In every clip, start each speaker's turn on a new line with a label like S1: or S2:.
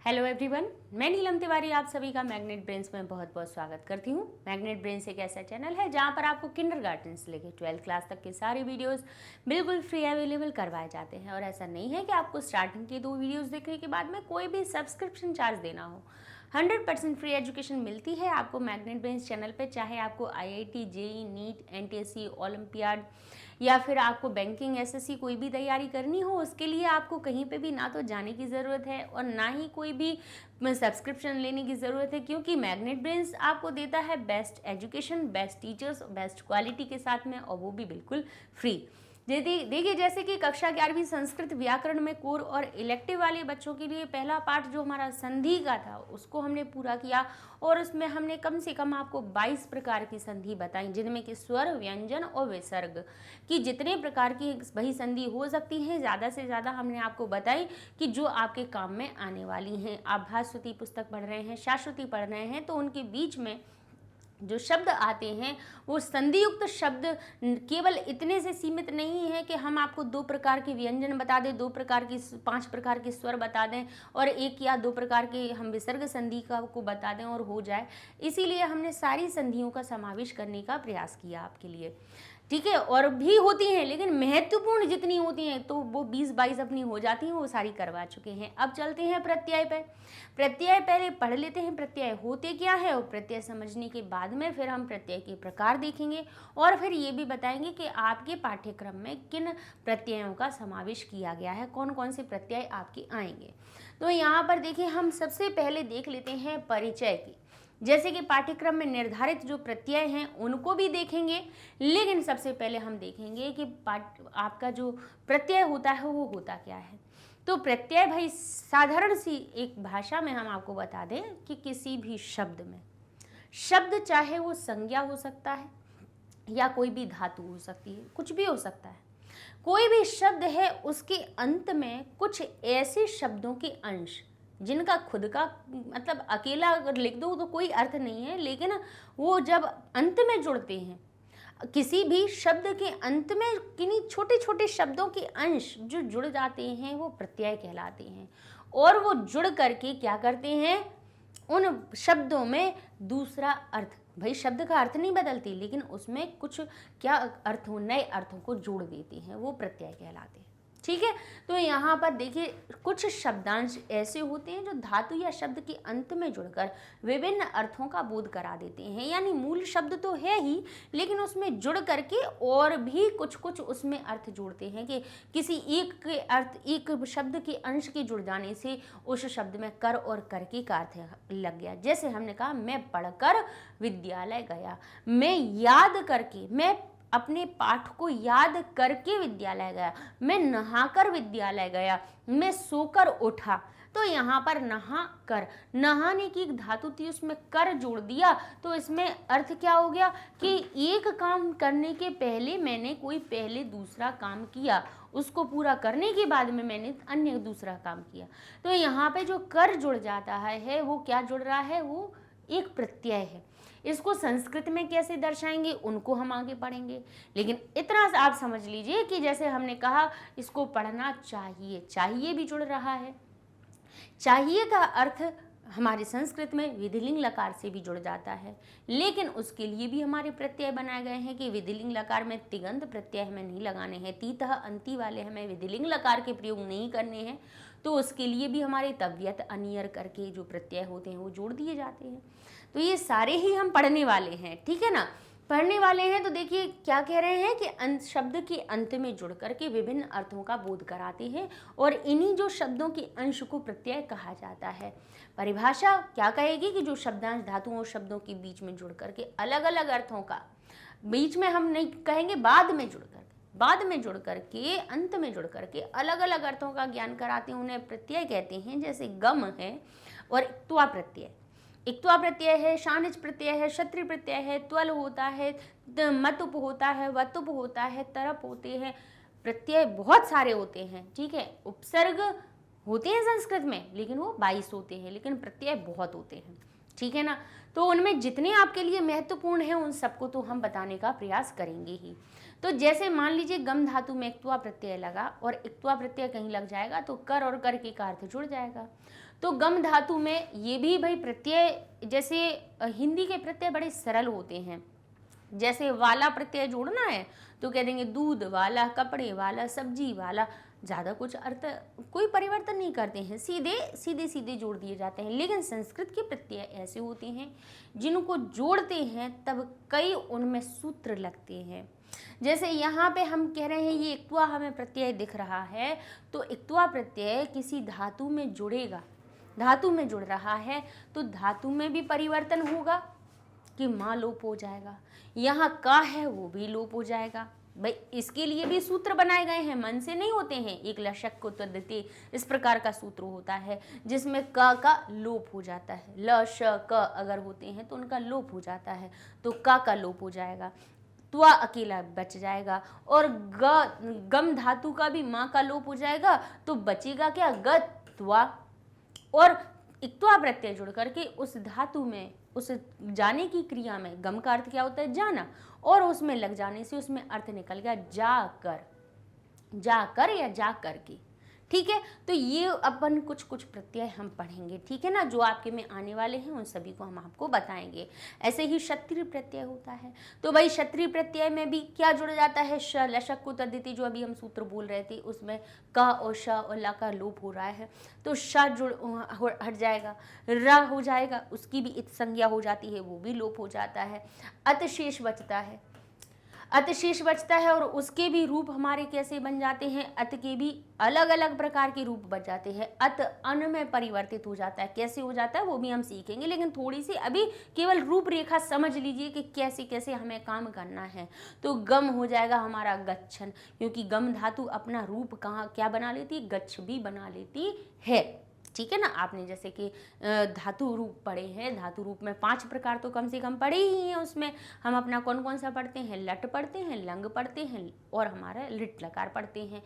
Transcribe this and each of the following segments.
S1: Hello everyone, मैं नीलम तिवारी आप सभी का मैग्नेट ब्रेन्स में बहुत बहुत स्वागत करती हूँ। मैग्नेट ब्रेन्स एक ऐसा चैनल है जहाँ पर आपको किंडरगार्टन से लेकर 12th क्लास तक के सारे वीडियोस बिल्कुल फ्री अवेलेबल करवाए जाते हैं। और ऐसा नहीं है कि आपको स्टार्टिंग की 2 वीडियोस देखने के बाद में कोई भी सब्सक्रिप्शन चार्ज देना हो। 100% फ्री एजुकेशन मिलती है आपको मैग्नेट ब्रेन्स चैनल पे, चाहे आपको IIT, JEE, NEET, NTSC, olympiad या फिर आपको बैंकिंग, SSC कोई भी तैयारी करनी हो, उसके लिए आपको कहीं पे भी ना तो जाने की ज़रूरत है और ना ही कोई भी सब्सक्रिप्शन लेने की ज़रूरत है, क्योंकि मैग्नेट ब्रेन्स आपको देता है best education, best teachers, best quality के साथ में, और वो भी बिल्कुल फ्री। देखिए, जैसे कि कक्षा 11वीं संस्कृत व्याकरण में कोर और इलेक्टिव वाले बच्चों के लिए पहला पाठ जो हमारा संधि का था उसको हमने पूरा किया, और उसमें हमने कम से कम आपको 22 प्रकार की संधि बताई, जिनमें कि स्वर, व्यंजन और विसर्ग की जितने प्रकार की वही संधि हो सकती हैं, ज़्यादा से ज़्यादा हमने आपको बताई कि जो आपके काम में आने वाली हैं। आप भाश्रुति पुस्तक पढ़ रहे हैं, शाश्वती पढ़ रहे हैं, तो उनके बीच में जो शब्द आते हैं वो संधियुक्त शब्द केवल इतने से सीमित नहीं है कि हम आपको 2 प्रकार के व्यंजन बता दें, 5 प्रकार के स्वर बता दें और 1 या 2 प्रकार के हम विसर्ग संधि का को बता दें और हो जाए। इसीलिए हमने सारी संधियों का समावेश करने का प्रयास किया आपके लिए, ठीक है। और भी होती हैं, लेकिन महत्वपूर्ण जितनी होती हैं तो वो 20-22 अपनी हो जाती हैं, वो सारी करवा चुके हैं। अब चलते हैं प्रत्यय पे। प्रत्यय पहले पढ़ लेते हैं, प्रत्यय होते क्या है, और प्रत्यय समझने के बाद में फिर हम प्रत्यय के प्रकार देखेंगे और फिर ये भी बताएंगे कि आपके पाठ्यक्रम में किन प्रत्ययों का समावेश किया गया है, कौन कौन से प्रत्यय आपके आएंगे। तो यहाँ पर देखिए, हम सबसे पहले देख लेते हैं परिचय की। जैसे कि पाठ्यक्रम में निर्धारित जो प्रत्यय हैं उनको भी देखेंगे, लेकिन सबसे पहले हम देखेंगे कि आपका जो प्रत्यय होता है वो होता क्या है। तो प्रत्यय भाई साधारण सी एक भाषा में हम आपको बता दें कि किसी भी शब्द में, शब्द चाहे वो संज्ञा हो सकता है या कोई भी धातु हो सकती है, कुछ भी हो सकता है, कोई भी शब्द है उसके अंत में कुछ ऐसे शब्दों के अंश जिनका खुद का मतलब अकेला अगर लिख दो तो कोई अर्थ नहीं है, लेकिन वो जब अंत में जुड़ते हैं, किसी भी शब्द के अंत में किन्हीं छोटे छोटे शब्दों के अंश जो जुड़ जाते हैं वो प्रत्यय कहलाते हैं। और वो जुड़ करके क्या करते हैं, उन शब्दों में दूसरा अर्थ, भाई शब्द का अर्थ नहीं बदलती, लेकिन उसमें कुछ क्या अर्थ हो, नए अर्थों को जोड़ देते हैं, वो प्रत्यय कहलाते हैं, ठीक है। तो यहाँ पर देखिए, कुछ शब्दांश ऐसे होते हैं जो धातु या शब्द के अंत में जुड़कर विभिन्न अर्थों का बोध करा देते हैं। यानी मूल शब्द तो है ही, लेकिन उसमें जुड़ करके और भी कुछ कुछ उसमें अर्थ जोड़ते हैं कि किसी एक के अर्थ, एक शब्द के अंश के जुड़ जाने से उस शब्द में कर और करके का अर्थ लग गया। जैसे हमने कहा, मैं पढ़कर विद्यालय गया, मैं याद करके, मैं अपने पाठ को याद करके विद्यालय गया, मैं नहाकर विद्यालय गया, मैं सोकर उठा। तो यहाँ पर नहा कर, नहाने की एक धातु थी, उसमें कर जोड़ दिया, तो इसमें अर्थ क्या हो गया कि एक काम करने के पहले मैंने कोई पहले दूसरा काम किया, उसको पूरा करने के बाद में मैंने अन्य दूसरा काम किया। तो यहाँ पे जो कर जुड़ जाता है वो क्या जुड़ रहा है, वो एक प्रत्यय है। इसको संस्कृत में कैसे दर्शाएंगे उनको हम आगे पढ़ेंगे, लेकिन इतना आप समझ लीजिए कि जैसे हमने कहा इसको पढ़ना चाहिए, चाहिए भी जुड़ रहा है। चाहिए का अर्थ हमारे संस्कृत में विधिलिंग लकार से भी जुड़ जाता है, लेकिन उसके लिए भी हमारे प्रत्यय बनाए गए हैं कि विधिलिंग लकार में तिगंत प्रत्यय हमें नहीं लगाने हैं, तीतः अंति वाले हमें विधिलिंग लकार के प्रयोग नहीं करने हैं। तो उसके लिए भी हमारे तव्यत, अनियर करके जो प्रत्यय होते हैं वो जोड़ दिए जाते हैं। तो ये सारे ही हम पढ़ने वाले हैं, ठीक है ना, पढ़ने वाले हैं। तो देखिए क्या कह रहे हैं कि शब्द के अंत में जुड़ करके विभिन्न अर्थों का बोध कराते हैं, और इन्हीं जो शब्दों के अंश को प्रत्यय कहा जाता है। परिभाषा क्या कहेगी कि जो शब्दांश धातुओं और शब्दों के बीच में जुड़ करके अलग अलग अर्थों का, बीच में हम नहीं कहेंगे, बाद में जुड़ करके, बाद में जुड़ करके, अंत में जुड़ करके अलग अलग अर्थों का ज्ञान कराते हैं, उन्हें प्रत्यय कहते हैं। जैसे गम है और इक्त्वा प्रत्यय, इक्त्वा प्रत्यय है, शानिच प्रत्यय है, क्षत्रि प्रत्यय है, त्वल होता है, मतुप होता है, वतुप होता है, तरप होते हैं। प्रत्यय बहुत सारे होते हैं, ठीक है। उपसर्ग होते हैं संस्कृत में, लेकिन वो 22 होते हैं, लेकिन प्रत्यय बहुत होते हैं, ठीक है ना। तो उनमें जितने आपके लिए महत्वपूर्ण हैं उन सबको तो हम बताने का प्रयास करेंगे ही। तो जैसे मान लीजिए गम धातु में इक्त्वा प्रत्यय लगा और इक्त्वा प्रत्यय कहीं लग जाएगा तो कर और कर के का अर्थ जुड़ जाएगा। तो गम धातु में ये भी भाई प्रत्यय, जैसे हिंदी के प्रत्यय बड़े सरल होते हैं। जैसे वाला प्रत्यय जोड़ना है तो कह देंगे दूध वाला, कपड़े वाला, सब्जी वाला, ज़्यादा कुछ अर्थ कोई परिवर्तन नहीं करते हैं, सीधे सीधे जोड़ दिए जाते हैं। लेकिन संस्कृत के प्रत्यय ऐसे होते हैं जिनको जोड़ते हैं तब कई उनमें सूत्र लगते हैं। जैसे यहाँ पे हम कह रहे हैं ये इक्त्वा हमें प्रत्यय दिख रहा है, तो इक्त्वा प्रत्यय किसी धातु में जुड़ेगा, धातु में जुड़ रहा है तो धातु में भी परिवर्तन होगा कि माँ लोप हो जाएगा, यहाँ का है वो भी लोप हो जाएगा। भाई इसके लिए भी सूत्र बनाए गए हैं, मन से नहीं होते हैं। एक लशक को तद्धिति इस प्रकार का सूत्र होता है जिसमें क का लोप हो जाता है, ल श क अगर होते हैं तो उनका लोप हो जाता है, तो का लोप हो जाएगा, त्वा अकेला बच जाएगा, और गम धातु का भी माँ का लोप हो जाएगा, तो बचेगा क्या, ग त्वा। और इक्त्वा प्रत्यय जुड़ करके उस धातु में, उस जाने की क्रिया में गम का अर्थ क्या होता है, जाना, और उसमें लग जाने से उसमें अर्थ निकल गया जाकर, जाकर या जा कर के। ठीक है, तो ये अपन कुछ कुछ प्रत्यय हम पढ़ेंगे, ठीक है ना, जो आपके में आने वाले हैं उन सभी को हम आपको बताएंगे। ऐसे ही क्षत्रिय प्रत्यय होता है, तो भाई क्षत्रिय प्रत्यय में भी क्या जुड़ जाता है, श, लशक को तद्धिति, जो अभी हम सूत्र बोल रहे थे उसमें क और श और ला का लोप हो रहा है, तो श जुड़ हट जाएगा, र हो जाएगा, उसकी भी इत संज्ञा हो जाती है, वो भी लोप हो जाता है। अत शेष बचता है, अत शेष बचता है, और उसके भी रूप हमारे कैसे बन जाते हैं, अत के भी अलग अलग प्रकार के रूप बन जाते हैं। अत अन में परिवर्तित हो जाता है, कैसे हो जाता है वो भी हम सीखेंगे, लेकिन थोड़ी सी अभी केवल रूपरेखा समझ लीजिए कि कैसे कैसे हमें काम करना है। तो गम हो जाएगा हमारा गच्छन, क्योंकि गम धातु अपना रूप कहाँ क्या बना लेती, गच्छ भी बना लेती है। ठीक है ना, आपने जैसे कि धातु रूप पढ़े हैं, धातु रूप में 5 प्रकार तो कम से कम पढ़े ही हैं। उसमें हम अपना कौन कौन सा पढ़ते हैं, लट पढ़ते हैं, लंग पढ़ते हैं, और हमारा लिट लकार पढ़ते हैं,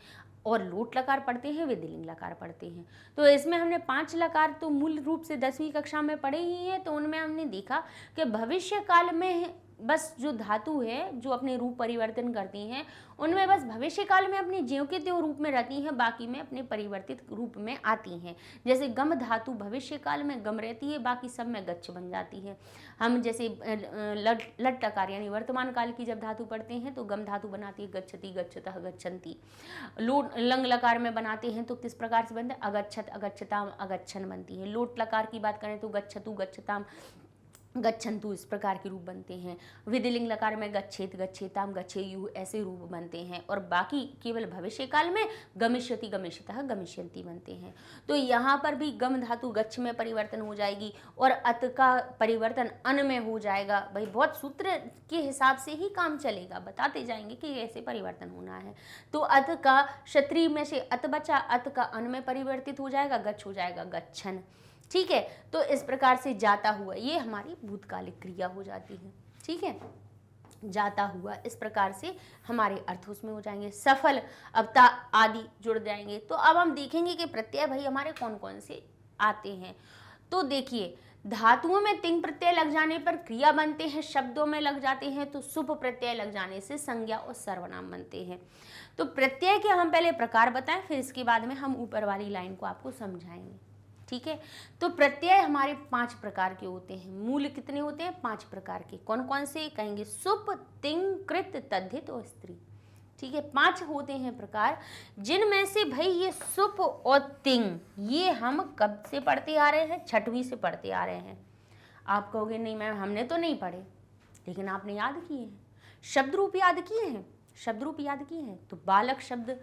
S1: और लोट लकार पढ़ते हैं, विधिलिंग लकार पढ़ते हैं। तो इसमें हमने 5 लकार तो मूल रूप से 10वीं कक्षा में पढ़े ही हैं। तो उनमें हमने देखा कि भविष्य काल में बस जो धातु है जो अपने रूप परिवर्तन करती हैं, उनमें बस भविष्य काल में अपने ज्यों के त्यों रूप में रहती हैं, बाकी में अपने परिवर्तित रूप में आती हैं। जैसे गम धातु भविष्य काल में गम रहती है, बाकी सब में गच्छ बन जाती है। हम जैसे लट लकार यानी वर्तमान काल की जब धातु पढ़ते हैं तो गम धातु बनाती है गच्छति, गच्छतः, गच्छन्ति। लोट लंग लकार में बनाते हैं तो किस प्रकार से बनता है, अगच्छत, अगच्छताम, अगच्छन बनती है। लोट लकार की बात करें तो गच्छतु, गच्छताम, गच्छन्तु इस प्रकार के रूप बनते हैं। विधिलिंग लकार में गच्छेत, गच्छेताम, गच्छेयु ऐसे रूप बनते हैं, और बाकी केवल भविष्य काल में गमिष्यति, गमिष्यतः, गमिष्यन्ति बनते हैं। तो यहाँ पर भी गम धातु गच्छ में परिवर्तन हो जाएगी, और अत का परिवर्तन अन में हो जाएगा। भाई बहुत सूत्र के हिसाब से ही काम चलेगा, बताते जाएंगे कि ऐसे परिवर्तन होना है। तो अत का क्षत्रिय में से अत बचा, अत का अन में परिवर्तित हो जाएगा, गच्छ हो जाएगा गच्छन। ठीक है, तो इस प्रकार से जाता हुआ ये हमारी भूतकालिक क्रिया हो जाती है। ठीक है, जाता हुआ इस प्रकार से हमारे अर्थ उसमें हो जाएंगे। सफल, अवता आदि जुड़ जाएंगे। तो अब हम देखेंगे कि प्रत्यय भाई हमारे कौन कौन से आते हैं। तो देखिए, धातुओं में तिंग प्रत्यय लग जाने पर क्रिया बनते हैं, शब्दों में लग जाते हैं तो सुप प्रत्यय लग जाने से संज्ञा और सर्वनाम बनते हैं। तो प्रत्यय के हम पहले प्रकार बताएं, फिर इसके बाद में हम ऊपर वाली लाइन को आपको समझाएंगे। ठीक है, तो प्रत्यय हमारे 5 प्रकार के होते हैं। मूल कितने होते हैं, 5 प्रकार के। कौन कौन से कहेंगे, सुप, तिंग, कृत, तद्धित और स्त्री। ठीक है, 5 होते हैं प्रकार, जिनमें से भाई ये सुप और तिंग ये हम कब से पढ़ते आ रहे हैं, 6वीं से पढ़ते आ रहे हैं। आप कहोगे नहीं मैम हमने तो नहीं पढ़े, लेकिन आपने याद किए हैं, शब्द रूप याद किए हैं, शब्द रूप याद किए हैं। तो बालक शब्द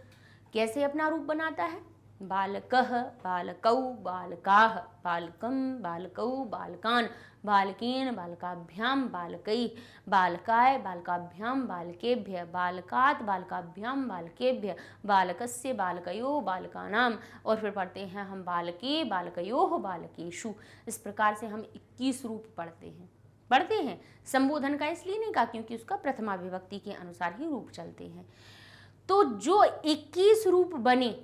S1: कैसे अपना रूप बनाता है, बालकः, बालकौ, बालकाः, बालकं, बालकौ, बालकान्, बालकेन, बालकाभ्यां, बालकैः, बालकाय, बालकाभ्यां, बालकेभ्यः, बालकात्, बालकाभ्यां, बालकेभ्यः, बालकस्य, बालकयोः, बालकानां। और फिर पढ़ते हैं हम बालके, बालकयोः, बालकेषु। इस प्रकार से हम 21 रूप पढ़ते हैं। संबोधन का इसलिए नहीं कहा क्योंकि उसका प्रथमा विभक्ति के अनुसार ही रूप चलते हैं। तो जो 21 रूप बने,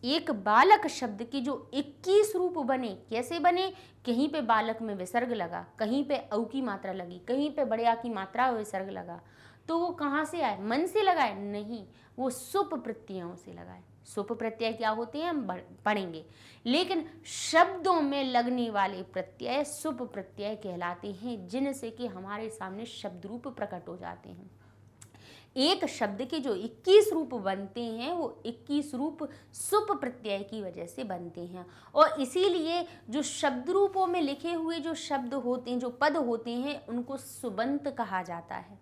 S1: एक बालक शब्द के जो 21 रूप बने, कैसे बने, कहीं पे बालक में विसर्ग लगा, कहीं पे औ की मात्रा लगी, कहीं पे बड़े आ की मात्रा विसर्ग लगा, तो वो कहाँ से आए, मन से लगाए नहीं, वो सुप प्रत्ययों से लगाए। सुप प्रत्यय क्या होते हैं हम पढ़ेंगे, लेकिन शब्दों में लगने वाले प्रत्यय सुप प्रत्यय कहलाते हैं, जिनसे कि हमारे सामने शब्द रूप प्रकट हो जाते हैं। एक शब्द के जो 21 रूप बनते हैं वो 21 रूप सुप प्रत्यय की वजह से बनते हैं, और इसीलिए जो शब्द रूपों में लिखे हुए जो शब्द होते हैं, जो पद होते हैं, उनको सुबंत कहा जाता है।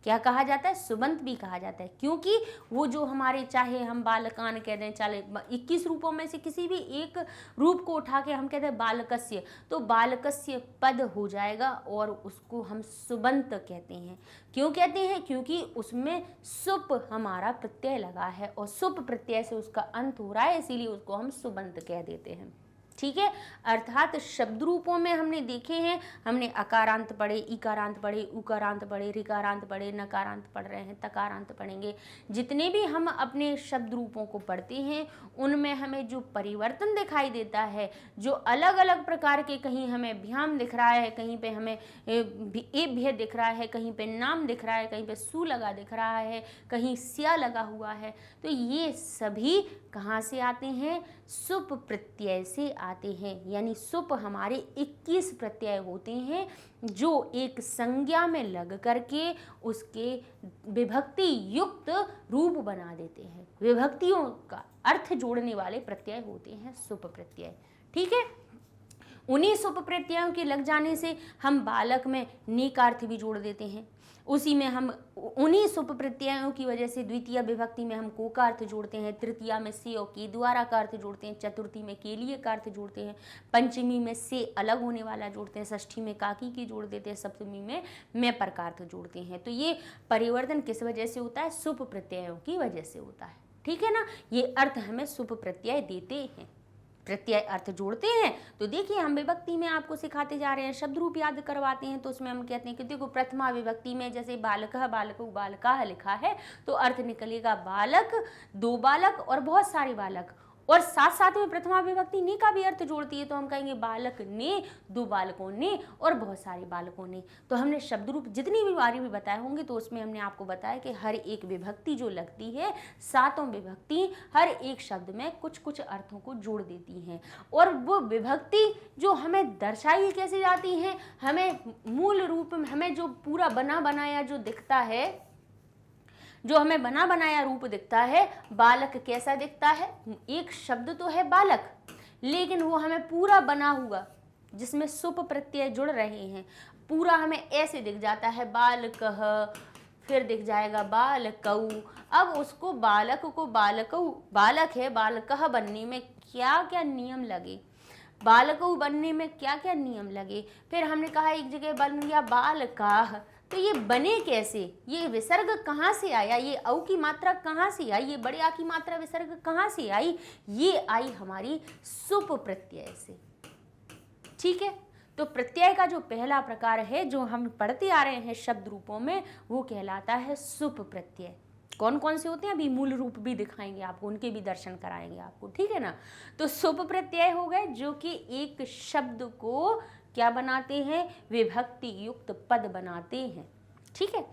S1: क्या कहा जाता है? सुबंत भी कहा जाता है, क्योंकि वो जो हमारे, चाहे हम बालकान कह दें, चाहे 21 रूपों में से किसी भी एक रूप को उठा के हम कहते हैं बालकस्य, तो बालकस्य पद हो जाएगा और उसको हम सुबंत कहते हैं। क्यों कहते हैं? क्योंकि उसमें सुप हमारा प्रत्यय लगा है और सुप प्रत्यय से उसका अंत हो रहा है, इसीलिए उसको हम सुबंत कह देते हैं। ठीक है, अर्थात शब्द रूपों में हमने देखे हैं, हमने अकारांत पढ़े, इकारांत पढ़े, उकारांत पढ़े, ऋकारांत पढ़े, नकारांत पढ़ रहे हैं, तकारांत पढ़ेंगे। जितने भी हम अपने शब्द रूपों को पढ़ते हैं उनमें हमें जो परिवर्तन दिखाई देता है, जो अलग अलग प्रकार के, कहीं हमें भ्याम दिख रहा है, कहीं पे हमें एभ्य दिख रहा है, कहीं पे नाम दिख रहा है, कहीं पे सु लगा दिख रहा है, कहीं स्या लगा हुआ है, तो ये सभी कहाँ से आते हैं? सुप प्रत्यय से आते हैं। यानी सुप हमारे 21 प्रत्यय होते हैं जो एक संज्ञा में लग करके उसके विभक्ति युक्त रूप बना देते हैं। विभक्तियों का अर्थ जोड़ने वाले प्रत्यय होते हैं सुप प्रत्यय। ठीक है, उन्हीं सुप प्रत्ययों के लग जाने से हम बालक में नी का अर्थ भी जोड़ देते हैं। उसी में हम उन्हीं सुप प्रत्ययों की वजह से द्वितीय विभक्ति में हम को का अर्थ जोड़ते हैं, तृतीया में से और के द्वारा का अर्थ जोड़ते हैं, चतुर्थी में के लिए का अर्थ जोड़ते हैं, पंचमी में से अलग होने वाला जोड़ते हैं, षष्ठी में काकी की जोड़ देते हैं, सप्तमी में मैं पर का अर्थ जोड़ते हैं। तो ये परिवर्तन किस वजह से होता है? सुप प्रत्ययों की वजह से होता है। ठीक है ना, ये अर्थ हमें सुप प्रत्यय देते हैं, प्रत्यय अर्थ जोड़ते हैं। तो देखिए, हम विभक्ति में आपको सिखाते जा रहे हैं, शब्द रूप याद करवाते हैं, तो उसमें हम कहते हैं कि देखो प्रथमा विभक्ति में जैसे बालकः बालकौ बालकाः लिखा है तो अर्थ निकलेगा बालक, दो बालक और बहुत सारे बालक, और साथ साथ में प्रथमा विभक्ति ने का भी अर्थ जोड़ती है, तो हम कहेंगे बालक ने, दो बालकों ने और बहुत सारे बालकों ने। तो हमने शब्द रूप जितनी भी बारी भी बताए होंगे तो उसमें हमने आपको बताया कि हर एक विभक्ति जो लगती है, सातों विभक्ति हर एक शब्द में कुछ कुछ अर्थों को जोड़ देती हैं, और वो विभक्ति जो हमें दर्शाई कैसे जाती हैं, हमें मूल रूप में हमें जो पूरा बना बनाया जो दिखता है, जो हमें बना बनाया रूप दिखता है, बालक कैसा दिखता है? एक शब्द तो है बालक, लेकिन वो हमें पूरा बना हुआ जिसमें सुप प्रत्यय जुड़ रहे हैं, पूरा हमें ऐसे दिख जाता है बालकः, फिर दिख जाएगा बालकौ। अब उसको बालक को बालकौ, बालक है, बालकः बनने में क्या क्या नियम लगे, बालकौ बनने में क्या क्या नियम लगे। फिर हमने कहा एक जगह बन गया बालकाः, तो ये बने कैसे? ये विसर्ग कहाँ से आया? ये औ की मात्रा कहाँ से आई? ये बड़े आ की मात्रा विसर्ग कहाँ से आई? ये आई हमारी सुप प्रत्यय से। ठीक है, तो प्रत्यय का जो पहला प्रकार है जो हम पढ़ते आ रहे हैं शब्द रूपों में, वो कहलाता है सुप प्रत्यय। कौन कौन से होते हैं अभी मूल रूप भी दिखाएंगे आपको, उनके भी दर्शन कराएंगे आपको। ठीक है ना, तो सुप प्रत्यय हो गए जो कि एक शब्द को क्या बनाते हैं? विभक्ति युक्त पद बनाते हैं। ठीक है,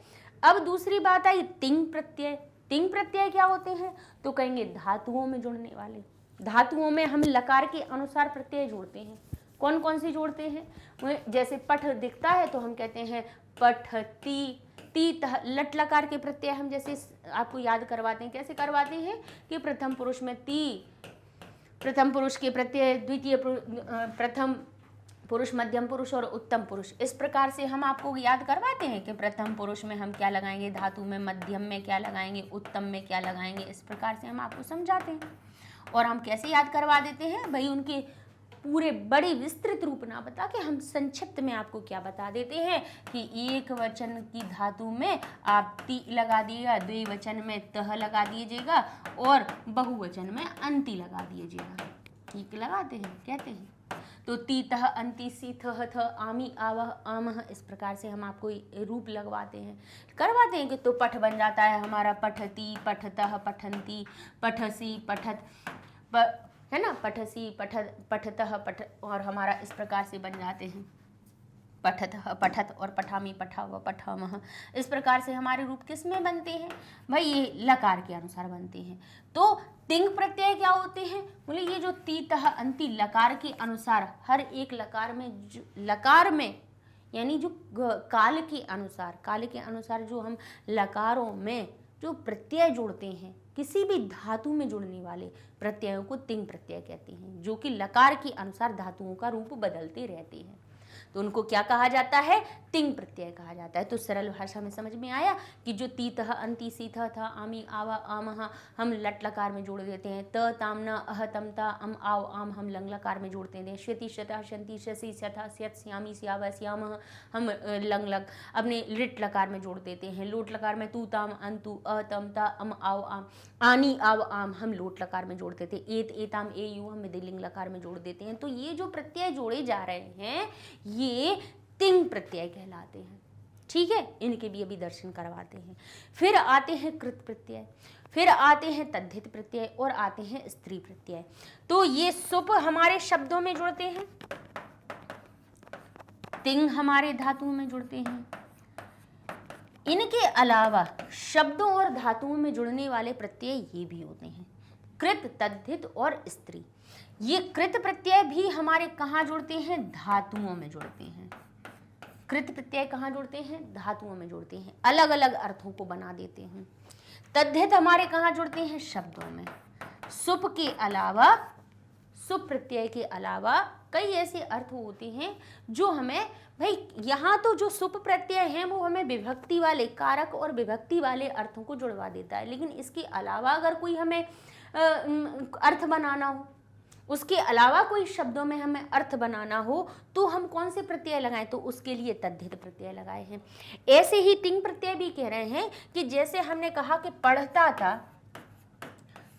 S1: अब दूसरी बात आई तिंग प्रत्यय। तिंग प्रत्यय क्या होते हैं? तो कहेंगे धातुओं में जुड़ने वाले। धातुओं में हम लकार के अनुसार प्रत्यय जोड़ते हैं। कौन कौन से जोड़ते हैं? जैसे पठ दिखता है तो हम कहते हैं पठती, ती लट लकार के प्रत्यय हम जैसे आपको याद करवाते हैं। कैसे करवाते हैं कि प्रथम पुरुष में ती, प्रथम पुरुष के प्रत्यय, द्वितीय प्रथम पुरुष, मध्यम पुरुष और उत्तम पुरुष, इस प्रकार से हम आपको याद करवाते हैं कि प्रथम पुरुष में हम क्या लगाएंगे धातु में, मध्यम में क्या लगाएंगे, उत्तम में क्या लगाएंगे, इस प्रकार से हम आपको समझाते हैं। और हम कैसे याद करवा देते हैं भाई, उनके पूरे बड़े विस्तृत रूप ना बता के हम संक्षिप्त में आपको क्या बता देते हैं कि एक वचन की धातु में आप ती लगा दिएगा, द्विवचन में तह लगा दीजिएगा और बहुवचन में अंति लगा दीजिएगा। ठीक लगाते हैं, कहते हैं। तो ती तह अंति सी थह थ आमी आवह आमह, इस प्रकार से हम आपको रूप लगवाते हैं, करवाते हैं कि तो पठ बन जाता है हमारा पठती, पठतः, पठंती, पठसी, पठत, है ना, पठसी, पठतः, पठ, और हमारा इस प्रकार से बन जाते हैं। पठत, पठत और पठामी, पठाव, पठामह। इस प्रकार से हमारे रूप किस में बनते हैं भाई, ये लकार के अनुसार बनते हैं। तो तिंग प्रत्यय क्या होते हैं, बोले ये जो तीतः अंति लकार के अनुसार, हर एक लकार में यानी जो काल के अनुसार जो हम लकारों में जो प्रत्यय जोड़ते हैं, किसी भी धातु में जुड़ने वाले प्रत्ययों को तिंग प्रत्यय कहते हैं, जो कि लकार के अनुसार धातुओं का रूप बदलते रहते हैं। तो उनको क्या कहा जाता है, तिंग प्रत्यय कहा जाता है। तो सरल भाषा में समझ में आया कि जो तीतः अंति सीथा था आमी आवा आमहा हम लट लकार में जोड़ देते हैं, त तामना अह तमता अम आव आम हम लंग लकार में जोड़ते हैं, श्यति शता शंति शसी शथा स्यत श्यामी श्यावा श्यामह हम लंग लग अपने लिट लकार में जोड़ देते हैं, लोट लकार में तू ताम अंतु अ तमता अम आव आम आनी आव आम हम लोट लकार में जोड़ देते हैं, एत एताम ए यू हम विधिलिंग लकार में जोड़ देते हैं। तो ये जो प्रत्यय जोड़े जा रहे हैं ये तिंग प्रत्यय कहलाते हैं। ठीक है, इनके भी अभी दर्शन करवाते हैं। फिर आते हैं कृत प्रत्यय, फिर आते हैं तद्धित प्रत्यय और आते हैं स्त्री प्रत्यय। तो ये सुप हमारे शब्दों में जुड़ते हैं, तिंग हमारे धातुओं में जुड़ते हैं। इनके अलावा शब्दों और धातुओं में जुड़ने वाले प्रत्यय ये भी होते हैं, कृत, तद्धित और स्त्री। ये कृत प्रत्यय भी हमारे कहाँ जुड़ते हैं, धातुओं में जुड़ते हैं। कृत प्रत्यय कहाँ जुड़ते हैं, धातुओं में जुड़ते हैं, अलग अलग अर्थों को बना देते हैं। तद्धित हमारे कहाँ जुड़ते हैं, शब्दों में। सुप के अलावा, सुप प्रत्यय के अलावा कई ऐसे अर्थ होते हैं जो हमें भाई, यहाँ तो जो सुप प्रत्यय हैं वो हमें विभक्ति वाले, कारक और विभक्ति वाले अर्थों को जुड़वा देता है। लेकिन इसके अलावा अगर कोई हमें अर्थ बनाना हो, उसके अलावा कोई शब्दों में हमें अर्थ बनाना हो, तो हम कौन से प्रत्यय लगाएं, तो उसके लिए तद्धित प्रत्यय लगाए हैं। ऐसे ही तिंग प्रत्यय भी कह रहे हैं कि जैसे हमने कहा कि पढ़ता था,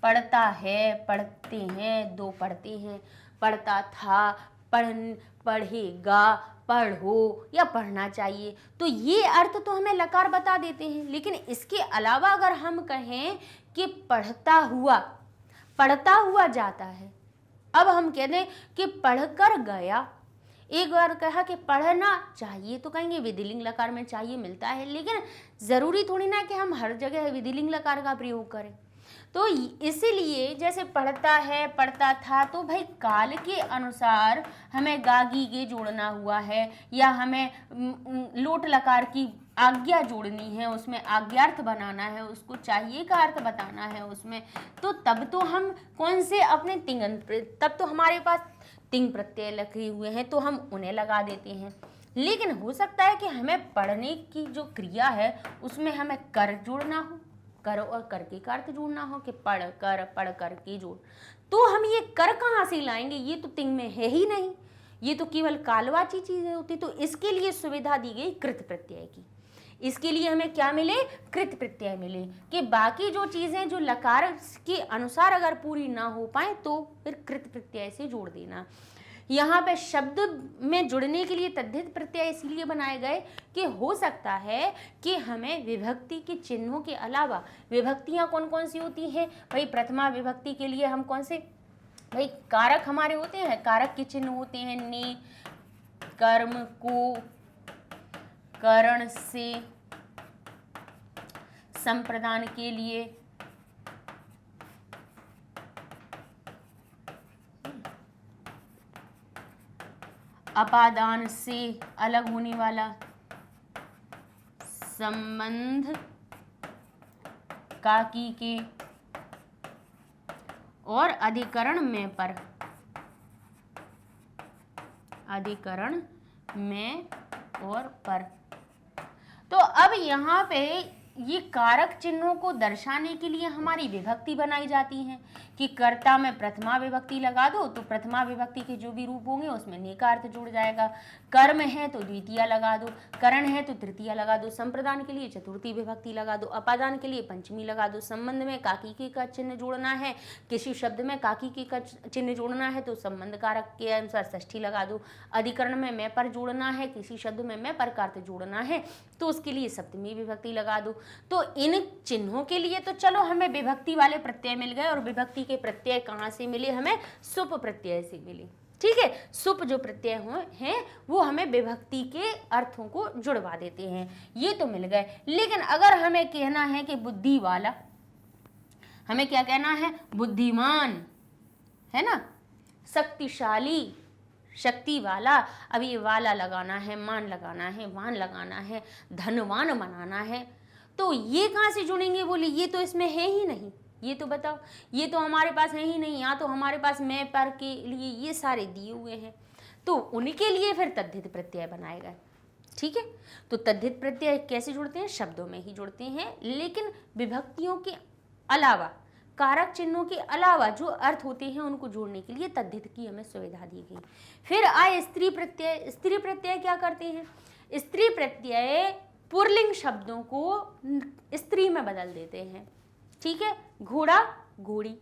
S1: पढ़ता है, पढ़ते हैं, दो पढ़ते हैं, पढ़ता था, पढ़ेगा, पढ़ो या पढ़ना चाहिए, तो ये अर्थ तो हमें लकार बता देते हैं। लेकिन इसके अलावा अगर हम कहें कि पढ़ता हुआ जाता है, अब हम कह दें कि पढ़कर गया, एक बार कहा कि पढ़ना चाहिए तो कहेंगे विधिलिंग लकार में चाहिए मिलता है, लेकिन जरूरी थोड़ी ना कि हम हर जगह विधिलिंग लकार का प्रयोग करें। तो इसीलिए जैसे पढ़ता है, पढ़ता था, तो भाई काल के अनुसार हमें गागी गे जोड़ना हुआ है, या हमें लोट लकार की आज्ञा जोड़नी है, उसमें आज्ञार्थ बनाना है, उसको चाहिए का अर्थ बताना है उसमें, तो तब तो हम कौन से अपने तब तो हमारे पास तिंग प्रत्यय लगे हुए हैं, तो हम उन्हें लगा देते हैं। लेकिन हो सकता है कि हमें पढ़ने की जो क्रिया है उसमें हमें कर जोड़ना हो, कर और कर के अर्थ जोड़ना हो कि पढ़ कर के जोड़, तो हम ये कर कहाँ से लाएंगे, ये तो तिंग में है ही नहीं, ये तो केवल कालवाची चीजें होती। तो इसके लिए सुविधा दी गई कृत प्रत्यय की। इसके लिए हमें क्या मिले, कृत प्रत्यय मिले, कि बाकी जो चीजें जो लकार के अनुसार अगर पूरी ना हो पाए तो फिर कृत प्रत्यय से जोड़ देना। यहाँ पे शब्द में जुड़ने के लिए तद्धित प्रत्यय इसलिए बनाए गए कि हो सकता है कि हमें विभक्ति के चिन्हों के अलावा, विभक्तियाँ कौन कौन सी होती हैं भाई, प्रथमा विभक्ति के लिए हम कौन से भाई कारक हमारे होते हैं, कारक के चिन्ह होते हैं, ने, कर्म को, करण से, संप्रदान के लिए अपादान से अलग होने वाला, संबंध काकी के, और अधिकरण में पर, अधिकरण में और पर। तो अब यहाँ पे ये कारक चिन्हों को दर्शाने के लिए हमारी विभक्ति बनाई जाती है कि कर्ता में प्रथमा विभक्ति लगा दो तो प्रथमा विभक्ति के जो भी रूप होंगे उसमें ने का अर्थ जुड़ जाएगा, कर्म है तो द्वितीय लगा दो, करण है तो तृतीय लगा दो, संप्रदान के लिए चतुर्थी विभक्ति लगा दो, अपादान के लिए पंचमी लगा दो, संबंध में काकी के का चिन्ह जोड़ना है, किसी शब्द में काकी के का चिन्ह जोड़ना है तो संबंध कारक के अनुसार षष्ठी लगा दो, अधिकरण में मैं पर जोड़ना है, किसी शब्द में मैं पर का अर्थ जोड़ना है तो उसके लिए सप्तमी विभक्ति लगा दो। तो इन चिन्हों के लिए तो चलो हमें विभक्ति वाले प्रत्यय मिल गए, और विभक्ति के प्रत्यय कहाँ से मिले, हमें सुप प्रत्यय से मिले। ठीक है। सुप जो प्रत्यय हैं वो हमें विभक्ति के अर्थों को जुड़वा देते हैं, ये तो मिल गए। लेकिन अगर हमें कहना है कि बुद्धि वाला, हमें क्या कहना है, बुद्धिमान, है ना, शक्तिशाली, शक्ति वाला, अब ये वाला लगाना है, मान लगाना है, वान लगाना है, धनवान बनाना है, तो ये कहाँ से जुड़ेंगे, बोले ये तो इसमें है ही नहीं, ये तो बताओ, ये तो हमारे पास है ही नहीं। यहाँ तो हमारे पास मैं पर के लिए ये सारे दिए हुए हैं, तो उनके लिए फिर तद्धित प्रत्यय बनाए गए। ठीक है, तो तद्धित प्रत्यय कैसे जुड़ते हैं, शब्दों में ही जुड़ते हैं, लेकिन विभक्तियों के अलावा, कारक चिन्हों के अलावा जो अर्थ होते हैं उनको जोड़ने के लिए तद्धित की हमें सुविधा दी गई। फिर आए स्त्री प्रत्यय। स्त्री प्रत्यय क्या करते हैं, स्त्री प्रत्यय पुल्लिंग शब्दों को स्त्री में बदल देते हैं। ठीक है, घोड़ा घोड़ी,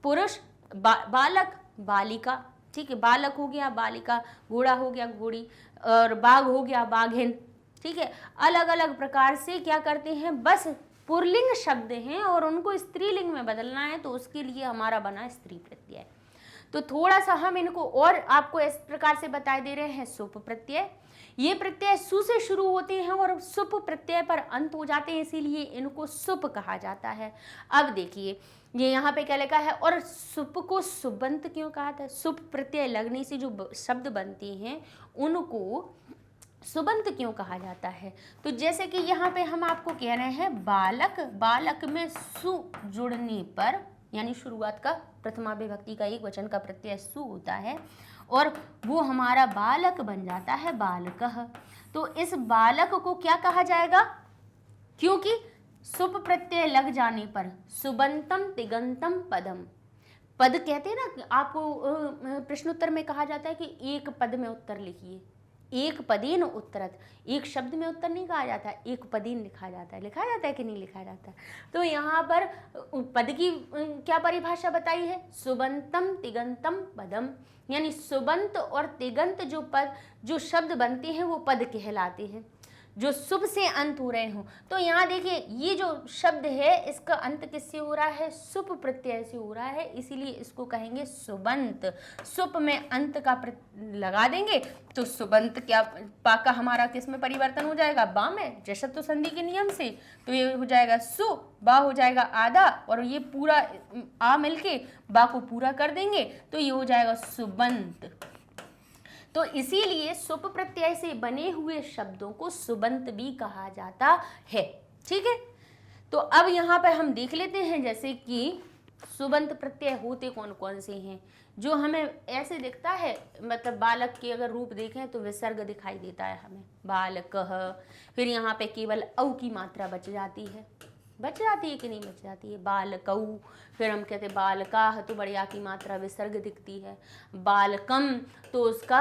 S1: पुरुष बालक बालिका, ठीक है, बालक हो गया बालिका, घोड़ा हो गया घोड़ी, और बाघ हो गया बाघिन। ठीक है, अलग अलग प्रकार से क्या करते हैं, बस पुल्लिंग शब्द हैं और उनको स्त्रीलिंग में बदलना है, तो उसके लिए हमारा बना स्त्री प्रत्यय। तो थोड़ा सा हम इनको और आपको इस प्रकार से बता दे रहे हैं। सुप प्रत्यय, ये प्रत्यय सु से शुरू होते हैं और सुप प्रत्यय पर अंत हो जाते हैं, इसीलिए इनको सुप कहा जाता है। अब देखिए ये यहाँ पे क्या लिखा है, और सुप को सुबंत क्यों कहा था, सुप प्रत्यय लगने से जो शब्द बनते हैं उनको सुबंत क्यों कहा जाता है। तो जैसे कि यहाँ पे हम आपको कह रहे हैं बालक, बालक में सु जुड़ने पर, यानी शुरुआत का प्रथमा विभक्ति का एक वचन का प्रत्यय सु होता है और वो हमारा बालक बन जाता है बालकः। तो इस बालक को क्या कहा जाएगा, क्योंकि सुप प्रत्यय लग जाने पर सुबंतम तिगंतम पदम, पद कहते हैं ना, आपको प्रश्नोत्तर में कहा जाता है कि एक पद में उत्तर लिखिए, एक पदेन उत्तरत, एक शब्द में उत्तर नहीं कहा जाता, एक पदेन लिखा जाता है। लिखा जाता है कि नहीं लिखा जाता। तो यहाँ पर पद की क्या परिभाषा बताई है, सुबंतम तिगंतम पदम, यानी सुबंत और तिगंत जो पद, जो शब्द बनते हैं वो पद कहलाते हैं, जो शुभ से अंत हो रहे हो। तो यहाँ देखिए ये जो शब्द है इसका अंत किससे हो रहा है, सुप प्रत्यय से हो रहा है, इसीलिए इसको कहेंगे सुबंत। सुप में अंत का लगा देंगे तो सुबंत क्या पाका हमारा किस में परिवर्तन हो जाएगा, बा में, जशत्व संधि के नियम से। तो ये हो जाएगा सु, बा हो जाएगा आधा, और ये पूरा आ मिलके बा को पूरा कर देंगे तो ये हो जाएगा सुबंत। तो इसीलिए सुप प्रत्यय से बने हुए शब्दों को सुबंत भी कहा जाता है। ठीक है, तो अब यहाँ पर हम देख लेते हैं जैसे कि सुबंत प्रत्यय होते कौन कौन से हैं, जो हमें ऐसे दिखता है, मतलब बालक के अगर रूप देखें तो विसर्ग दिखाई देता है हमें, बालकः। फिर यहाँ पे केवल औ की मात्रा बच जाती है, बच जाती है कि नहीं बच जाती है, बालकौ। फिर हम कहते हैं बालकाः, तो बड़े आ की मात्रा विसर्ग दिखती है। बालकम तो उसका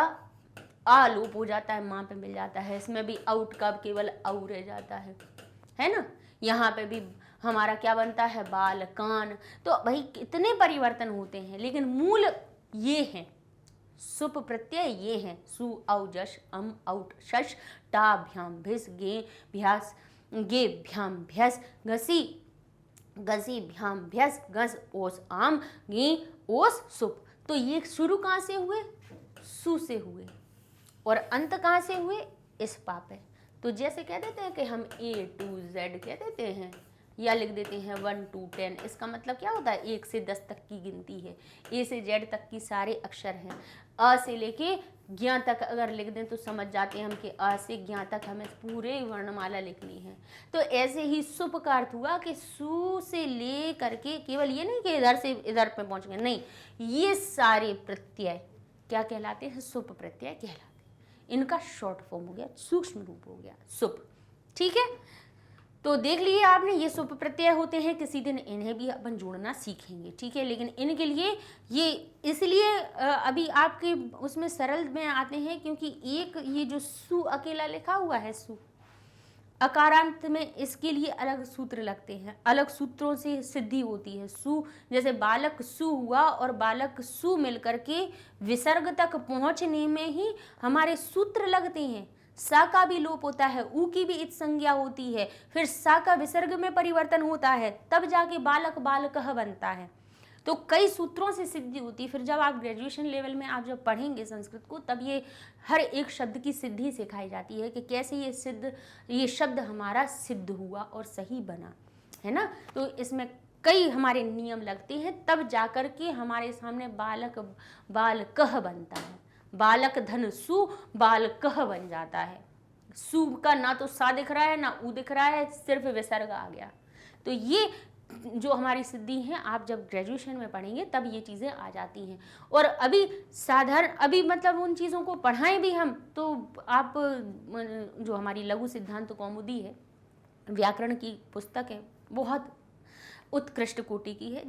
S1: आ लोप हो जाता है, माँ पे मिल जाता है, इसमें भी आउट का केवल औ रह जाता है ना। यहाँ पे भी हमारा क्या बनता है, बालकान। तो भाई कितने परिवर्तन होते हैं, लेकिन मूल ये हैं, सुप प्रत्यय ये हैं, सु औ जश अम औट शश टा भ्याम भिस गे भ्यास गे भ्याम भ्यस घसी गसी भ्याम भ्यस गस ओस आम गे ओस सुप। तो ये शुरू कहाँ से हुए, सु से हुए, और अंत कहाँ से हुए, इस पापे। तो जैसे कह देते हैं कि हम A to Z कह देते हैं, या लिख देते हैं 1 to 10, इसका मतलब क्या होता है, 1 से 10 तक की गिनती है, A से Z तक की सारे अक्षर हैं। अ से लेके ज्ञ तक अगर लिख दें तो समझ जाते हैं हम कि अ से ज्ञ तक हमें पूरे वर्णमाला लिखनी है। तो ऐसे ही सुप का अर्थ हुआ कि सु से ले करके, केवल ये नहीं कि इधर से इधर पे पहुंच गए, नहीं, ये सारे प्रत्यय क्या कहलाते हैं, सुप प्रत्यय कहलाते हैं। इनका शॉर्ट फॉर्म हो गया, सूक्ष्म रूप हो गया सुप। ठीक है, तो देख लिए आपने, ये सुप प्रत्यय होते हैं, किसी दिन इन्हें भी अपन जोड़ना सीखेंगे। ठीक है, लेकिन इनके लिए ये इसलिए अभी आपके उसमें सरल में आते हैं क्योंकि एक ये जो सु अकेला लिखा हुआ है, सु अकारांत में, इसके लिए अलग सूत्र लगते हैं, अलग सूत्रों से सिद्धि होती है। सु जैसे बालक सु हुआ और बालक सु मिलकर के विसर्ग तक पहुंचने में ही हमारे सूत्र लगते हैं। सा का भी लोप होता है, ऊ की भी इत संज्ञा होती है, फिर सा का विसर्ग में परिवर्तन होता है, तब जाके बालक बालकः बनता है। तो कई सूत्रों से सिद्धि होती है। फिर जब आप ग्रेजुएशन लेवल में आप जब पढ़ेंगे संस्कृत को, तब ये हर एक शब्द की सिद्धि सिखाई जाती है कि कैसे ये शब्द हमारा सिद्ध हुआ और सही बना, है ना। तो इसमें कई हमारे नियम लगते हैं, तब जाकर के हमारे सामने बालकः बनता है। बालक धन सु बालकः बन जाता है। सु का ना तो सा दिख रहा है ना ऊ दिख रहा है, सिर्फ विसर्ग आ गया। तो ये जो हमारी सिद्धि है, आप जब ग्रेजुएशन में पढ़ेंगे तब ये चीज़ें आ जाती हैं। और अभी अभी मतलब उन चीज़ों को पढ़ाएं भी हम, तो आप जो हमारी लघु सिद्धांत कौमुदी है, व्याकरण की पुस्तक है, बहुत उत्कृष्ट कोटि की है,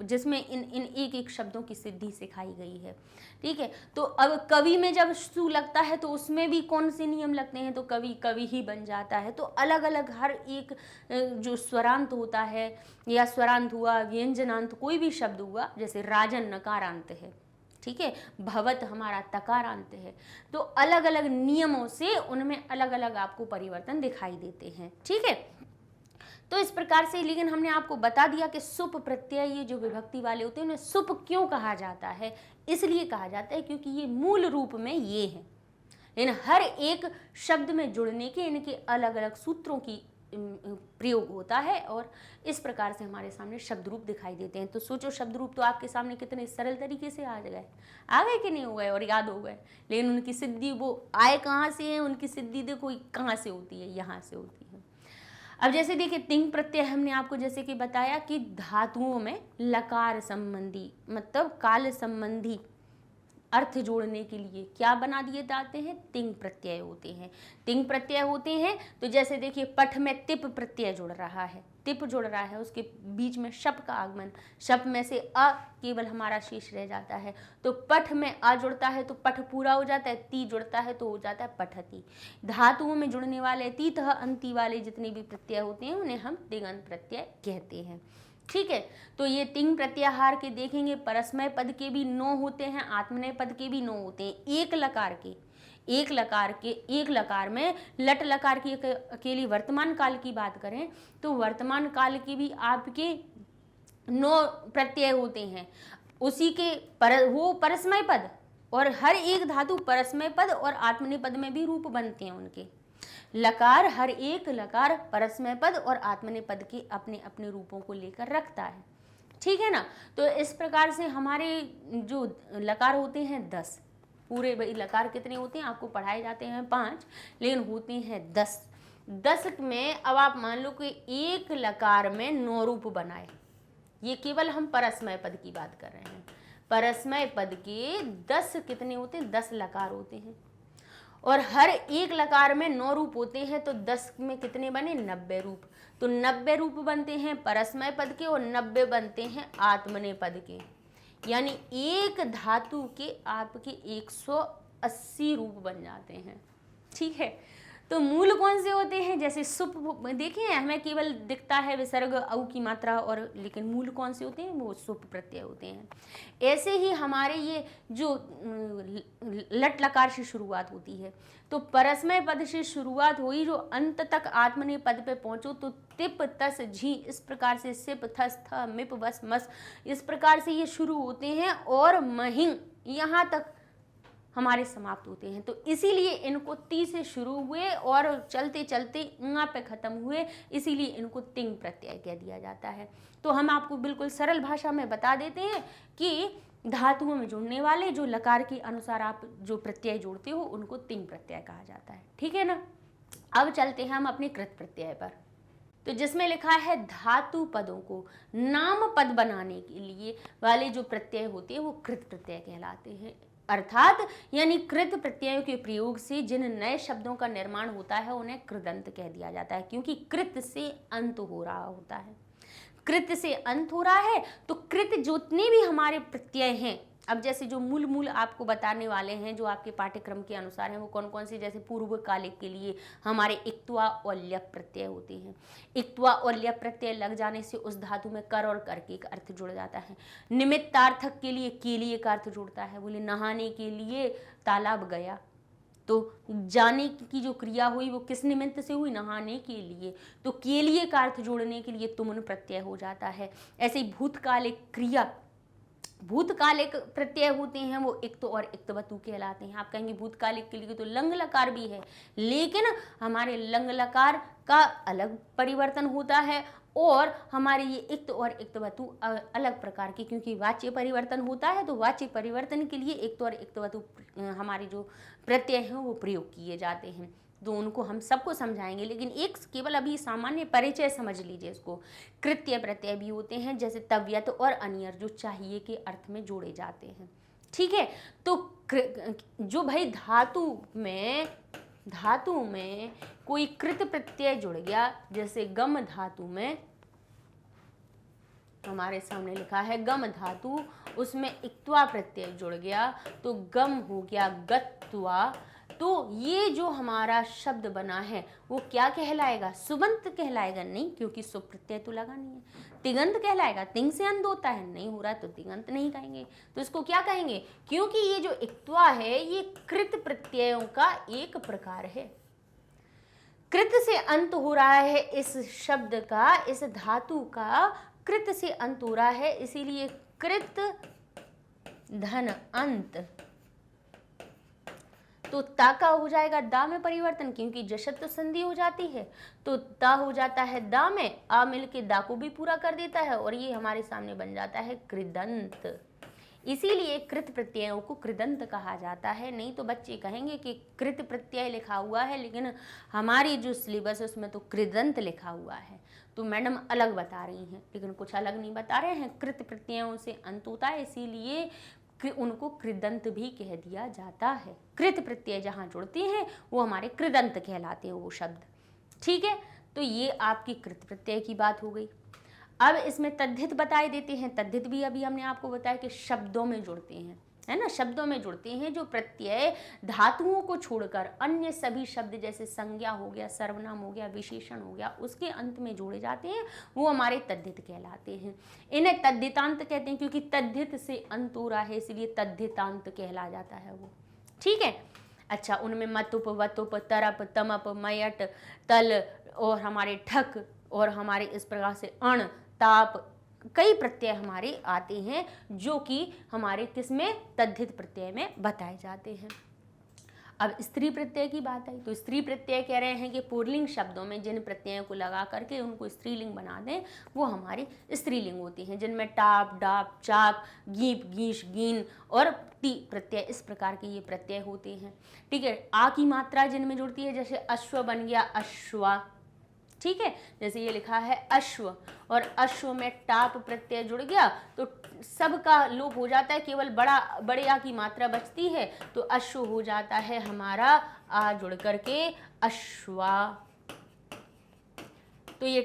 S1: जिसमें इन एक एक शब्दों की सिद्धि सिखाई गई है। ठीक है, तो अब कवि में जब सु लगता है तो उसमें भी कौन से नियम लगते हैं, तो कवि ही बन जाता है। तो अलग अलग हर एक जो स्वरांत होता है, या स्वरांत हुआ, व्यंजनांत, कोई भी शब्द हुआ, जैसे राजन नकारांत है, ठीक है, भवत हमारा तकारांत है। तो अलग अलग नियमों से उनमें अलग अलग आपको परिवर्तन दिखाई देते हैं। ठीक है, तो इस प्रकार से, लेकिन हमने आपको बता दिया कि सुप प्रत्यय ये जो विभक्ति वाले होते हैं उन्हें सुप क्यों कहा जाता है। इसलिए कहा जाता है क्योंकि ये मूल रूप में ये हैं, लेकिन हर एक शब्द में जुड़ने के इनके अलग अलग सूत्रों की प्रयोग होता है, और इस प्रकार से हमारे सामने शब्द रूप दिखाई देते हैं। तो सोचो, शब्द रूप तो आपके सामने कितने सरल तरीके से आ गए कि नहीं हो गए, और याद हो गए, लेकिन उनकी सिद्धि वो आए कहाँ से है, उनकी सिद्धि देखो कहाँ से होती है, यहाँ से होती है। अब जैसे देखिए, तिंग प्रत्यय हमने आपको जैसे कि बताया कि धातुओं में लकार संबंधी मतलब काल संबंधी अर्थ जोड़ने के लिए क्या बना दिए जाते हैं, तिंग प्रत्यय होते हैं। तिंग प्रत्यय होते हैं, तो जैसे देखिए पठ में तिप प्रत्यय जुड़ रहा है, तिप जुड़ रहा है, उसके बीच में शप का आगमन, शप में से अ केवल हमारा शेष रह जाता है। तो पठ में अ जुड़ता है तो पठ पूरा हो जाता है, ती जुड़ता है तो हो जाता है पठती। धातुओं में जुड़ने वाले तीत अंति वाले जितने भी प्रत्यय होते हैं उन्हें हम तिङंत प्रत्यय कहते हैं। ठीक है, तो ये तिंग प्रत्याहार के देखेंगे, परस्मय पद के भी 9 होते हैं, आत्मनेय पद के भी 9 होते हैं। एक लकार में लट लकार की अकेली वर्तमान काल की बात करें तो वर्तमान काल के भी आपके 9 प्रत्यय होते हैं। उसी के वो परस्मय पद, और हर एक धातु परस्मय पद और आत्मनेय पद में भी रूप बनते हैं उनके। लकार, हर एक लकार परस्मय पद और आत्मनेय पद के अपने अपने रूपों को लेकर रखता है। ठीक है ना। तो इस प्रकार से हमारे जो लकार होते हैं 10, पूरे भाई लकार कितने होते हैं आपको पढ़ाए जाते हैं 5, लेकिन होते हैं 10। 10 में अब आप मान लो कि एक लकार में 9 रूप बनाए, ये केवल हम परस्मय पद की बात कर रहे हैं। परस्मय पद के 10 कितने होते हैं, 10 लकार होते हैं, और हर एक लकार में 9 रूप होते हैं, तो 10 में कितने बने, 90 रूप। तो 90 रूप बनते हैं परस्मय पद के और 90 बनते हैं आत्मनेय पद के, यानी एक धातु के आपके 180 रूप बन जाते हैं। ठीक है, तो मूल कौन से होते हैं, जैसे सुप देखिए हमें केवल दिखता है विसर्ग औ की मात्रा, और लेकिन मूल कौन से होते हैं, वो सुप प्रत्यय होते हैं। ऐसे ही हमारे ये जो लट लकार से शुरुआत होती है, तो परस्मय पद से शुरुआत हुई, जो अंत तक आत्मनेय पद पे पहुंचो तो तिप तस झी, इस प्रकार से सिप थस थ मिप वस मस, इस प्रकार से ये शुरू होते हैं, और महिंग यहाँ तक हमारे समाप्त होते हैं। तो इसीलिए इनको ती से शुरू हुए और चलते चलते ङा पे खत्म हुए, इसीलिए इनको तिंग प्रत्यय कह दिया जाता है। तो हम आपको बिल्कुल सरल भाषा में बता देते हैं कि धातुओं में जुड़ने वाले जो लकार के अनुसार आप जो प्रत्यय जोड़ते हो उनको तिंग प्रत्यय कहा जाता है। ठीक है ना। अब चलते हैं हम अपने कृत प्रत्यय पर, तो जिसमें लिखा है धातु पदों को नाम पद बनाने के लिए वाले जो प्रत्यय होते हैं वो कृत प्रत्यय कहलाते हैं। अर्थात यानी कृत प्रत्ययों के प्रयोग से जिन नए शब्दों का निर्माण होता है उन्हें कृदंत कह दिया जाता है, क्योंकि कृत से अंत हो रहा होता है। कृत से अंत हो रहा है, तो कृत जितने भी हमारे प्रत्यय हैं, अब जैसे जो मूल आपको बताने वाले हैं जो आपके पाठ्यक्रम के अनुसार हैं, वो कौन कौन से, जैसे पूर्वकालिक के लिए हमारे इक्त्वा और ल्यप प्रत्यय होते हैं। इक्त्वा और ल्यप प्रत्यय लग जाने से उस धातु में कर और कर के एक अर्थ जुड़ जाता है। निमित्तार्थक के लिए का अर्थ जुड़ता है, बोले नहाने के लिए तालाब गया, तो जाने की जो क्रिया हुई वो किस निमित्त से हुई, नहाने के लिए, तो के लिए का अर्थ जोड़ने के लिए तुमन प्रत्यय हो जाता है। ऐसे ही भूतकालिक क्रिया भूतकालिक प्रत्यय होते हैं वो इक्त और इक्तवतु कहलाते हैं। आप कहेंगे भूतकालिक के लिए तो लंग लकार भी है, लेकिन हमारे लंग लकार का अलग परिवर्तन होता है और हमारे ये इक्त और इक्तवतु अलग प्रकार के, क्योंकि वाच्य परिवर्तन होता है, तो वाच्य परिवर्तन के लिए इक्त और इक्तवतु हमारे जो प्रत्यय हैं वो प्रयोग किए जाते हैं। तो उनको हम सबको समझाएंगे, लेकिन एक केवल अभी सामान्य परिचय समझ लीजिए इसको। कृत्य प्रत्यय भी होते हैं, जैसे तव्यत और अनियर, जो चाहिए के अर्थ में जोड़े जाते हैं। ठीक है, तो जो भाई धातु में कोई कृत प्रत्यय जुड़ गया, जैसे गम धातु में हमारे सामने लिखा है गम धातु, उसमें इक्त्वा प्रत्यय जुड़ गया तो गम हो गया गत्वा। तो ये जो हमारा शब्द बना है वो क्या कहलाएगा? सुबंत कहलाएगा? नहीं, क्योंकि सु प्रत्यय तो लगा नहीं है। तिगंत कहलाएगा? तिंग से अंत होता है, नहीं हो रहा तो तिगंत नहीं कहेंगे। तो इसको क्या कहेंगे? क्योंकि ये जो इक्त्वा है ये कृत प्रत्ययों का एक प्रकार है। कृत से अंत हो रहा है इस शब्द का, इस धातु का कृत से अंत हो रहा है, इसीलिए कृत धन अंत। तो ता का हो जाएगा दा में परिवर्तन, क्योंकि जशत तो संधि हो जाती है, तो ता हो जाता है दा में, आ मिल के दा को भी पूरा कर देता है और ये हमारे सामने बन जाता है कृदंत। इसीलिए कृत प्रत्ययों को कृदंत कहा जाता है। नहीं तो बच्चे कहेंगे कि कृत प्रत्यय लिखा हुआ है, लेकिन हमारी जो सिलेबस है उसमें तो कृदंत लिखा हुआ है। तो मैडम अलग बता रही हैं, लेकिन कुछ अलग नहीं बता रहे हैं। कृत प्रत्ययों से अंत होता है, इसीलिए उनको कृदंत भी कह दिया जाता है। कृत प्रत्यय जहाँ जुड़ते हैं वो हमारे कृदंत कहलाते हैं वो शब्द। ठीक है, तो ये आपकी कृत प्रत्यय की बात हो गई। अब इसमें तद्धित बताए देते हैं। तद्धित भी अभी हमने आपको बताया कि शब्दों में जुड़ते हैं, है ना, शब्दों में जुड़ते हैं। जो प्रत्यय धातुओं को छोड़कर अन्य सभी शब्द जैसे संज्ञा हो गया, सर्वनाम हो गया, विशेषण हो गया, उसके अंत में जोड़े जाते हैं, वो हमारे तद्धित कहलाते हैं। इन्हें तद्धितांत कहते हैं, क्योंकि तद्धित से अंत हो रहा है, इसलिए तद्धितांत कहला जाता है वो। ठीक है, अच्छा, उनमें मतुप, वतुप, तरप, तमप, मयट, तल और हमारे ठक और हमारे इस प्रकार से अण, ताप, कई प्रत्यय हमारे आते हैं जो कि हमारे किसमें? तद्धित प्रत्यय में बताए जाते हैं। अब स्त्री प्रत्यय की बात आई, तो स्त्री प्रत्यय कह रहे हैं कि पुल्लिंग शब्दों में जिन प्रत्ययों को लगा करके उनको स्त्रीलिंग बना दें वो हमारी स्त्रीलिंग होती हैं, जिनमें टाप, डाप, चाप, गीप, गीश, गीन और टी प्रत्यय, इस प्रकार के ये प्रत्यय होते हैं। ठीक है, आ की मात्रा जिनमें जुड़ती है, जैसे अश्व बन गया अश्वा। ठीक है, जैसे ये लिखा है अश्व, और अश्व में टाप प्रत्यय जुड़ गया तो सबका लोप हो जाता है, केवल बड़े आ की मात्रा बचती है, तो अश्व हो जाता है हमारा आ जुड़ करके अश्वा। तो ये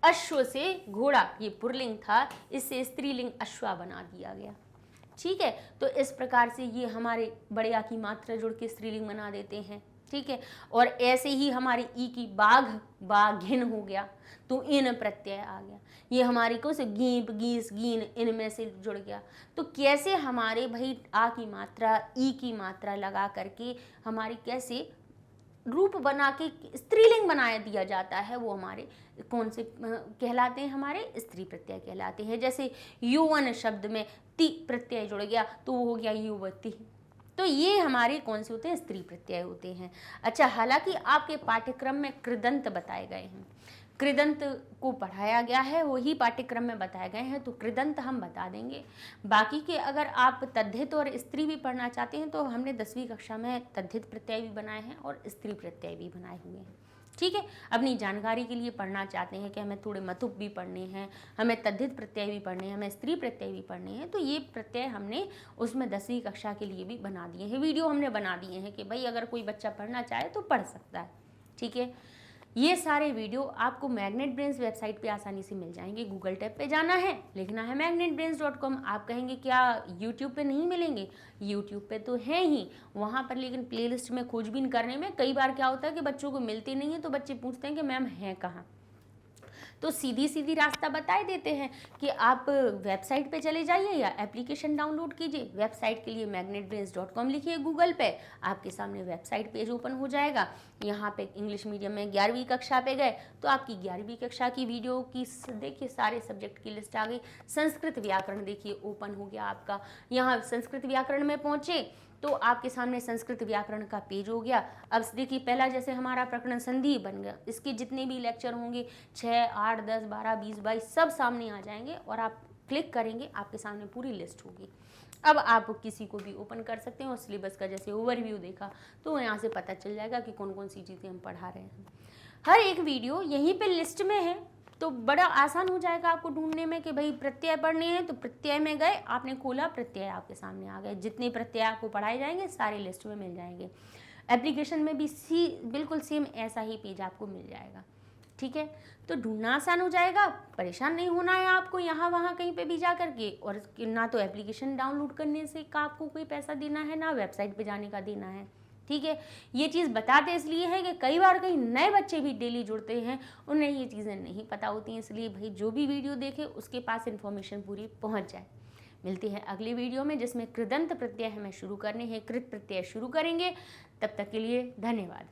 S1: अश्व से घोड़ा, ये पुल्लिंग था, इससे स्त्रीलिंग अश्वा बना दिया गया। ठीक है, तो इस प्रकार से ये हमारे बड़े आ की मात्रा जुड़ के स्त्रीलिंग बना देते हैं। ठीक है, और ऐसे ही हमारी ई की बाघ, बाघिन हो गया तो इन प्रत्यय आ गया। ये हमारी को से गीप, गीस, गीन, इनमें से जुड़ गया। तो कैसे हमारे भाई आ की मात्रा, ई की मात्रा लगा करके हमारी कैसे रूप बना के स्त्रीलिंग बनाया दिया जाता है, वो हमारे कौन से कहलाते हैं? हमारे स्त्री प्रत्यय कहलाते हैं। जैसे यौवन शब्द में ति प्रत्यय जुड़ गया तो वो हो गया युवती। तो ये हमारे कौन से होते हैं? स्त्री प्रत्यय होते हैं। अच्छा, हालांकि आपके पाठ्यक्रम में कृदंत बताए गए हैं, कृदंत को पढ़ाया गया है, वही पाठ्यक्रम में बताए गए हैं, तो कृदंत हम बता देंगे। बाकी के अगर आप तद्धित और स्त्री भी पढ़ना चाहते हैं तो हमने 10वीं कक्षा में तद्धित प्रत्यय भी बनाए हैं और स्त्री प्रत्यय भी बनाए हुए हैं। ठीक है, अपनी जानकारी के लिए पढ़ना चाहते हैं कि हमें थोड़े मतुप भी पढ़ने हैं, हमें तद्धित प्रत्यय भी पढ़ने हैं, हमें स्त्री प्रत्यय भी पढ़ने हैं, तो ये प्रत्यय हमने उसमें 10वीं कक्षा के लिए भी बना दिए हैं, वीडियो हमने बना दिए हैं कि भाई अगर कोई बच्चा पढ़ना चाहे तो पढ़ सकता है। ठीक है, ये सारे वीडियो आपको मैग्नेट ब्रेन्स वेबसाइट पे आसानी से मिल जाएंगे। गूगल टैब पे जाना है, लिखना है magnetbrains.com। आप कहेंगे क्या यूट्यूब पे नहीं मिलेंगे? यूट्यूब पे तो है ही वहाँ पर, लेकिन प्लेलिस्ट में खोजबीन करने में कई बार क्या होता है कि बच्चों को मिलते नहीं है, तो बच्चे पूछते हैं कि मैम है कहाँ। तो सीधी सीधी रास्ता बता देते हैं कि आप वेबसाइट पे चले जाइए या एप्लीकेशन डाउनलोड कीजिए। वेबसाइट के लिए magnetbrains.com लिखिए गूगल पे, आपके सामने वेबसाइट पेज ओपन हो जाएगा। यहाँ पे इंग्लिश मीडियम में 11वीं कक्षा पे गए तो आपकी 11वीं कक्षा की वीडियो की देखिए सारे सब्जेक्ट की लिस्ट आ गई। संस्कृत व्याकरण देखिए ओपन हो गया आपका। यहाँ संस्कृत व्याकरण में पहुँचे तो आपके सामने संस्कृत व्याकरण का पेज हो गया। अब देखिए पहला जैसे हमारा प्रकरण संधि बन गया, इसके जितने भी लेक्चर होंगे 6, 8, 10, 12, 20, 22 सब सामने आ जाएंगे और आप क्लिक करेंगे आपके सामने पूरी लिस्ट होगी। अब आप किसी को भी ओपन कर सकते हैं और सिलेबस का जैसे ओवरव्यू देखा तो यहाँ से पता चल जाएगा कि कौन कौन सी चीज़ें हम पढ़ा रहे हैं। हर एक वीडियो यहीं पे लिस्ट में है तो बड़ा आसान हो जाएगा आपको ढूंढने में कि भाई प्रत्यय पढ़ने हैं तो प्रत्यय में गए, आपने खोला प्रत्यय आपके सामने आ गए। जितने प्रत्यय आपको पढ़ाए जाएंगे सारे लिस्ट में मिल जाएंगे। एप्लीकेशन में भी बिल्कुल सेम ऐसा ही पेज आपको मिल जाएगा। ठीक है, तो ढूंढना आसान हो जाएगा, परेशान नहीं होना है आपको यहाँ वहाँ कहीं पे भी जा करके। और ना तो एप्लीकेशन डाउनलोड करने से का आपको कोई पैसा देना है, ना वेबसाइट पे जाने का देना है। ठीक है, ये चीज़ बताते इसलिए है कि कई बार कई नए बच्चे भी डेली जुड़ते हैं, उन्हें ये चीज़ें नहीं पता होती हैं। इसलिए भाई जो भी वीडियो देखे उसके पास इन्फॉर्मेशन पूरी पहुँच जाए। मिलती है अगली वीडियो में जिसमें कृदंत प्रत्यय हमें शुरू करने हैं, कृत प्रत्यय शुरू करेंगे। तब तक के लिए धन्यवाद।